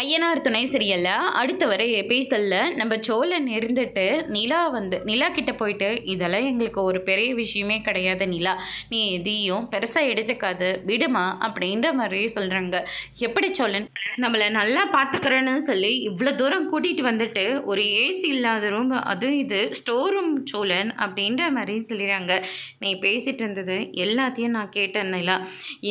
ஐயனார் துணை சீரியல்ல அடுத்த வர எபிசோடில் நம்ம சோழன் இருந்துட்டு நிலா கிட்ட போயிட்டு இதெல்லாம் எங்களுக்கு ஒரு பெரிய விஷயமே கிடையாது நிலா, நீ எதையும் பெருசாக எடுத்துக்காது விடுமா அப்படின்ற மாதிரி சொல்கிறாங்க. எப்படி சோழன் நம்மளை நல்லா பார்த்துக்கிறேன்னு சொல்லி இவ்வளோ தூரம் கூட்டிகிட்டு வந்துட்டு ஒரு ஏசி இல்லாத ரூம், அது இது ஸ்டோர் ரூம் சோழன் அப்படின்ற மாதிரி சொல்லிடுறாங்க. நீ பேசிகிட்டு இருந்தது எல்லாத்தையும் நான் கேட்டேன் நிலா,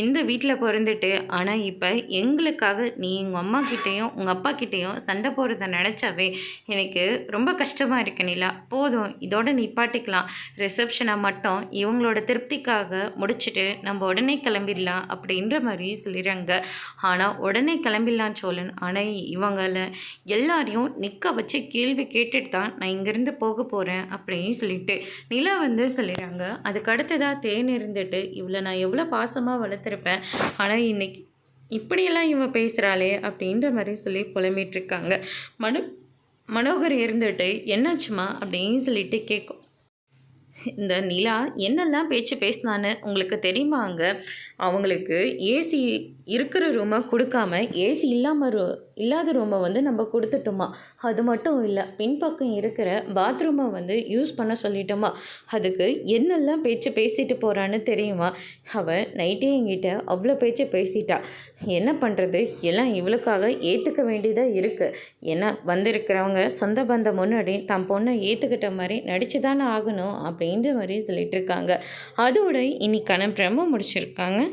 இந்த வீட்டில் பிறந்துட்டு ஆனால் இப்போ எங்களுக்காக நீ எங்கள் அம்மா கிட்டே உங்கள் அப்பா கிட்டேயும் சண்டை போடுறத நினச்சாவே எனக்கு ரொம்ப கஷ்டமாக இருக்கு நிலா. போதும், இதோட நிப்பாட்டிக்கலாம். ரிசப்ஷனை மட்டும் இவங்களோட திருப்திக்காக முடிச்சுட்டு நம்ம உடனே கிளம்பிடலாம் அப்படின்ற மாதிரி சொல்லிடுறாங்க. ஆனால் உடனே கிளம்பிடலாம் சோழன், ஆனால் இவங்களை எல்லாரையும் நிற்க வச்சு கேள்வி கேட்டுட்டு தான் நான் இங்கேருந்து போக போகிறேன் அப்படின்னு சொல்லிட்டு நிலா சொல்லிடுறாங்க. அதுக்கு அடுத்ததாக தேன் இருந்துட்டு இவ்வளோ நான் எவ்வளோ பாசமாக வளர்த்துருப்பேன், ஆனால் இன்னைக்கு இப்படியெல்லாம் இவன் பேசுகிறாளே அப்படின்ற மாதிரி சொல்லி புலம்பிகிட்ருக்காங்க. மனோகர் இருந்துட்டு என்னாச்சுமா அப்படின்னு சொல்லிட்டு கேட்கும். இந்த நிலா என்னெல்லாம் பேச்சு பேசினான்னு உங்களுக்கு தெரியுமாங்க? அவங்களுக்கு ஏசி இருக்கிற ரூமை கொடுக்காம ஏசி இல்லாத ரூமை நம்ம கொடுத்துட்டோமா? அது மட்டும் இல்லை, பின்பக்கம் இருக்கிற பாத்ரூமை யூஸ் பண்ண சொல்லிட்டோமா? அதுக்கு என்னெல்லாம் பேச்சு பேசிட்டு போகிறான்னு தெரியுமா? அவள் நைட்டே என்கிட்ட அவ்வளோ பேச்சு பேசிட்டா. என்ன பண்ணுறது, எல்லாம் இவளுக்காக ஏற்றுக்க வேண்டியதாக இருக்குது. ஏன்னா வந்திருக்கிறவங்க சொந்த பந்தம் முன்னாடி தன் பொண்ணை ஏற்றுக்கிட்ட மாதிரி நடித்து தானே ஆகணும் அப்படின்ற மாதிரி சொல்லிட்டு இருக்காங்க. அதோட இன்னைக்கான பிரம்ம முடிச்சிருக்காங்க.